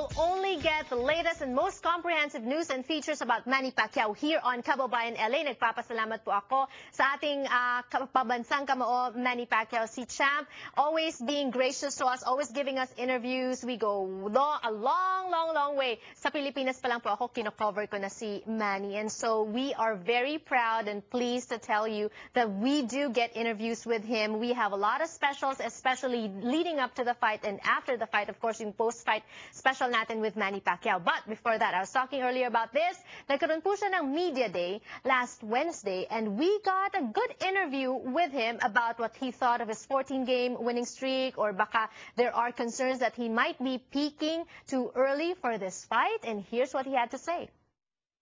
will only get the latest and most comprehensive news and features about Manny Pacquiao here on Kababayan LA. Nagpapasalamat po ako sa ating pabansang kamao, Manny Pacquiao, si Champ, always being gracious to us, always giving us interviews. We go a long way. Sa Pilipinas pa lang po ako, kino-cover ko na si Manny. And so we are very proud and pleased to tell you that we do get interviews with him. We have a lot of specials, especially leading up to the fight and after the fight, of course, yung post-fight special natin with Manny Pacquiao. But before that, I was talking earlier about this. Nagkaroon po siya ng media day last Wednesday, and we got a good interview with him about what he thought of his 14-game winning streak, or baka there are concerns that he might be peaking too early for this fight. And here's what he had to say.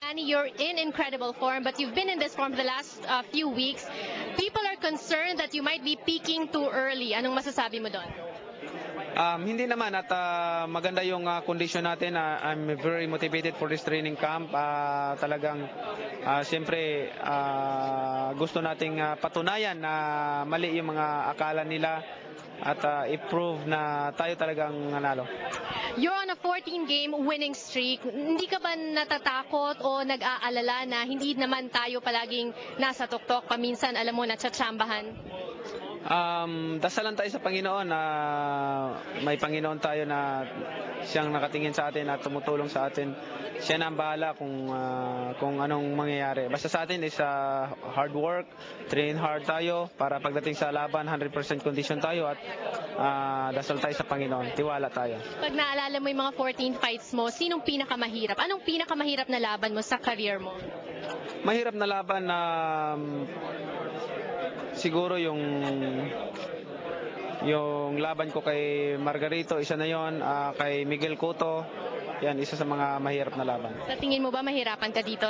Manny, you're in incredible form, but you've been in this form for the last few weeks. People are concerned that you might be peaking too early. Anong masasabi mo doon? Hindi naman, at maganda yung condition natin. I'm very motivated for this training camp. Talagang siyempre gusto nating patunayan na mali yung mga akala nila at i-prove na tayo talagang nanalo. You're on a 14-game winning streak. Hindi ka ba natatakot o nag-aalala na hindi naman tayo palaging nasa tuktok, paminsan alam mo natsatsambahan? Dasalan tayo sa Panginoon na may Panginoon tayo na siyang nakatingin sa atin at tumutulong sa atin. Siya na ang bahala kung anong mangyayari. Basta sa atin is hard work, train hard tayo para pagdating sa laban 100% condition tayo, at dasal tayo sa Panginoon, tiwala tayo. Pag naalala mo yung mga 14 fights mo, sinong pinakamahirap? Anong pinakamahirap na laban mo sa career mo? Mahirap na laban na siguro yung laban ko kay Margarito, isa na yon, kay Miguel Cotto, yan, isa sa mga mahirap na laban. Sa tingin mo ba mahirapan ka dito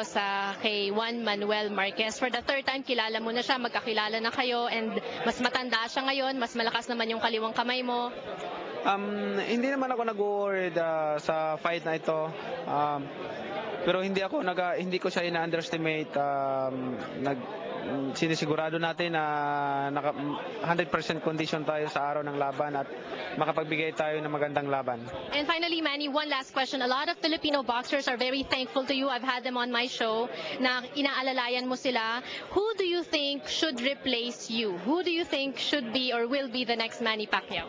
kay Juan Manuel Marquez? For the third time, kilala mo na siya, magkakilala na kayo, and mas matanda siya ngayon, mas malakas naman yung kaliwang kamay mo. Hindi naman ako nag-worried sa fight na ito. Pero hindi ko siya ina-underestimate. Sinisigurado natin na 100% condition tayo sa araw ng laban at makapagbigay tayo ng magandang laban. And finally, Manny, one last question. A lot of Filipino boxers are very thankful to you. I've had them on my show na inaalalayan mo sila. Who do you think should replace you? Who do you think should be or will be the next Manny Pacquiao?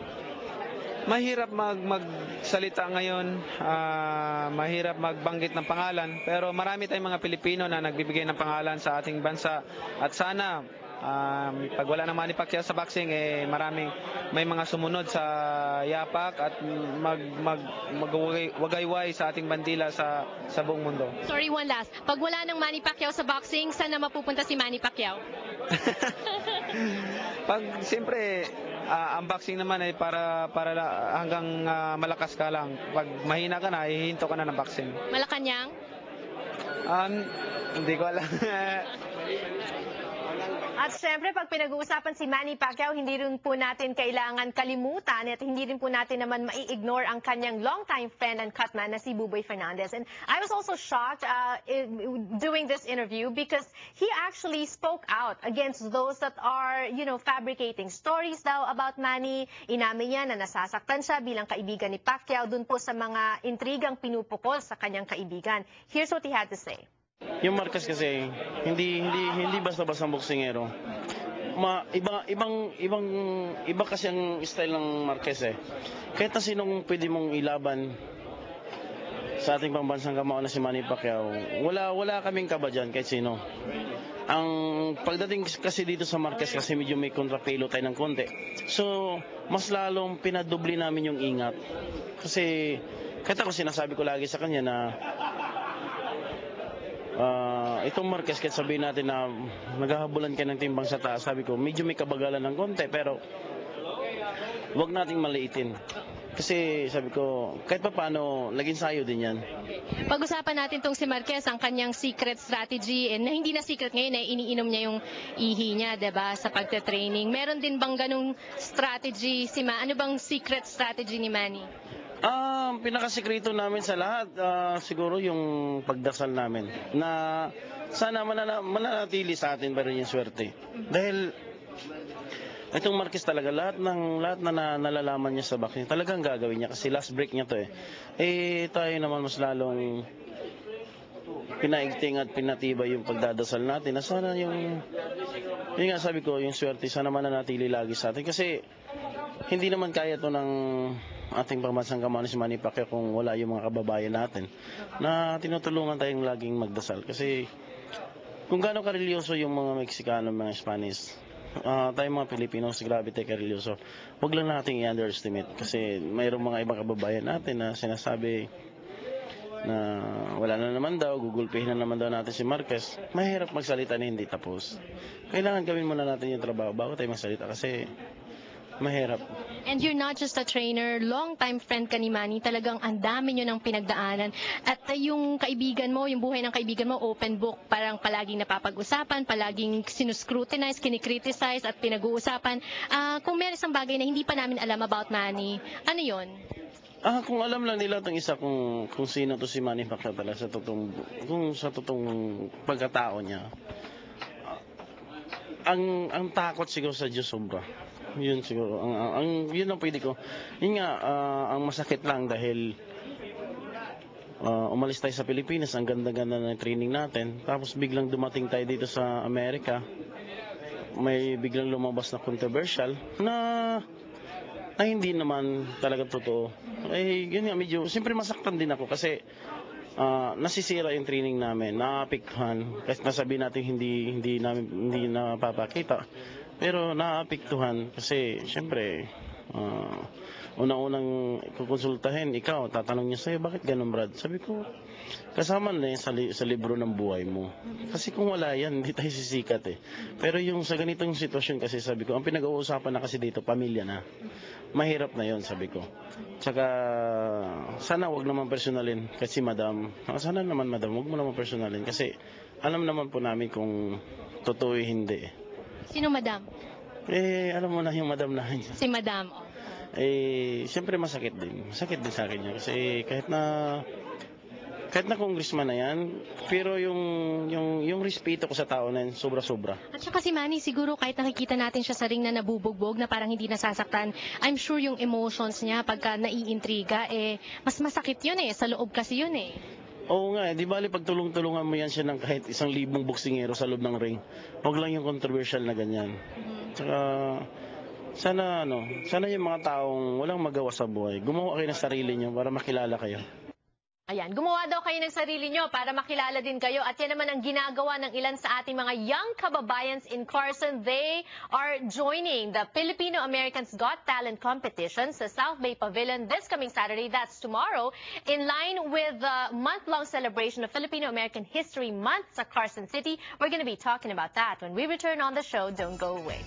Mahirap magsalita ngayon, mahirap magbanggit ng pangalan, pero marami tayong mga Pilipino na nagbibigay ng pangalan sa ating bansa, at sana pag wala ng Manny Pacquiao sa boxing, may mga sumunod sa yapak at magwagayway sa ating bandila sa buong mundo. Sorry, one last. Pag wala ng Manny Pacquiao sa boxing, saan na mapupunta si Manny Pacquiao? Siyempre, ang boxing naman ay para hanggang malakas ka lang. Pag mahina ka na, hihinto ka na ng boxing. Malacanang? Hindi ko alam. At syempre, pag pinag-uusapan si Manny Pacquiao, hindi rin po natin kailangan kalimutan at hindi rin po natin naman mai-ignore ang kanyang longtime friend and cutman na si Buboy Fernandez. And I was also shocked doing this interview because he actually spoke out against those that are, fabricating stories daw about Manny. Inamin niya na nasasaktan siya bilang kaibigan ni Pacquiao dun po sa mga intrigang pinupukol sa kanyang kaibigan. Here's what he had to say. Yung Marquez kasi hindi basta-basta boksingero. Iba kasi ang style ng Marquez eh. Kahit na sinong pwede mong ilaban sa ating pambansang kamao na si Manny Pacquiao, wala kaming kaba dyan kahit sino. Ang pagdating kasi dito sa Marquez kasi medyo may kontrapelo tayo ng konti. So, mas lalong pinadubli namin yung ingat. Kasi kahit ako sinasabi ko lagi sa kanya na itong Marquez, kahit sabihin natin na naghahabulan ka ng timbang sa taas, sabi ko, medyo may kabagalan ng konti, pero wag nating maliitin. Kasi sabi ko, kahit pa paano, naging sayo din yan. Pag-usapan natin tong si Marquez, ang kanyang secret strategy, na hindi na secret ngayon, iniinom niya yung ihi niya, diba, sa pagte-training. Meron din bang ganung strategy ano bang secret strategy ni Manny? Pinakasikreto namin sa lahat, siguro yung pagdasal namin na sana mananatili sa atin pa rin yung swerte. Dahil Itong Marquez talaga, lahat na nalalaman niya sa boxing, talagang gagawin niya kasi last break niya to eh. Tayo naman mas lalong pinaigting at pinatibay yung pagdadasal natin. Na sana yun nga sabi ko, yung swerte, sana mananatili lagi sa atin. Kasi hindi naman kaya to ng ating pambansang kamao si Manny Pacquiao kung wala yung mga kababayan natin na tinutulungan tayong laging magdasal. Kasi kung gaano karelyoso yung mga Meksikano, mga Spanish, tayong mga Pilipinos, grabe tayo karelyoso. Huwag lang nating i-underestimate kasi mayroong mga ibang kababayan natin na sinasabi na wala na naman daw, gugulpihin na naman daw natin si Marquez. Mahirap magsalita na hindi tapos. Kailangan gawin muna natin yung trabaho bago tayo magsalita kasi mahirap. And you're not just a trainer, long-time friend ka ni Manny. Talagang ang dami nyo ng pinagdaanan. At yung kaibigan mo, yung buhay ng kaibigan mo, open book. Parang palaging napapag-usapan, palaging sinuscrutinize, kinikriticize at pinag-uusapan. Kung meron isang bagay na hindi pa namin alam about Manny, ano yon? Kung alam lang nila itong isa kung sino to si Manny Pacquiao talaga sa totoong pagkatao niya. Ang takot siguro sa Diyos sobra. Yun siguro yun ang pwede ko. Yun nga ang masakit lang dahil umalis tayo sa Pilipinas, ang ganda-ganda ng training natin. Tapos biglang dumating tayo dito sa Amerika. May biglang lumabas na controversial na hindi naman talaga totoo. Yun nga medyo siyempre masaktan din ako kasi nasisira yung training namin, naapektuhan. Kasi nasabi natin hindi napapakita. Pero naapektuhan kasi siyempre unang-unang kukonsultahin ikaw, tatanong niya sa'yo, bakit ganun Brad? Sabi ko, kasama na yan sa libro ng buhay mo. Kasi kung wala yan, hindi tayo sisikat eh. Pero yung sa ganitong sitwasyon kasi sabi ko, ang pinag-uusapan na kasi dito, pamilya na. Mahirap na yon sabi ko. Tsaka sana wag naman personalin kasi madam. Sana naman madam, wag mo naman personalin kasi alam naman po namin kung totoo hindi. Sino madam? Alam mo na yung madam na yun. Si madam. Siyempre masakit din. Masakit din sa akin yun. Kasi kahit na congressman na yan, pero yung respeto ko sa tao na yan, sobra-sobra. At saka si Manny, siguro kahit nakikita natin siya sa ring na nabubugbog, na parang hindi nasasaktan, I'm sure yung emotions niya pagka naiintriga, mas masakit yun sa loob kasi yun Oo nga, di bali pag tulong-tulungan mo yan siya ng kahit 1,000 boksingero sa loob ng ring. Huwag lang yung controversial na ganyan. Tsaka, sana yung mga taong walang magawa sa buhay, gumawa kayo ng sarili nyo para makilala kayo. Ayan, gumawa daw kayo ng sarili nyo para makilala din kayo. At yan naman ang ginagawa ng ilan sa ating mga young kababayans in Carson. They are joining the Filipino-Americans Got Talent competition sa South Bay Pavilion this coming Saturday. That's tomorrow. In line with the month-long celebration of Filipino-American History Month sa Carson City. We're going to be talking about that when we return on the show. Don't go away.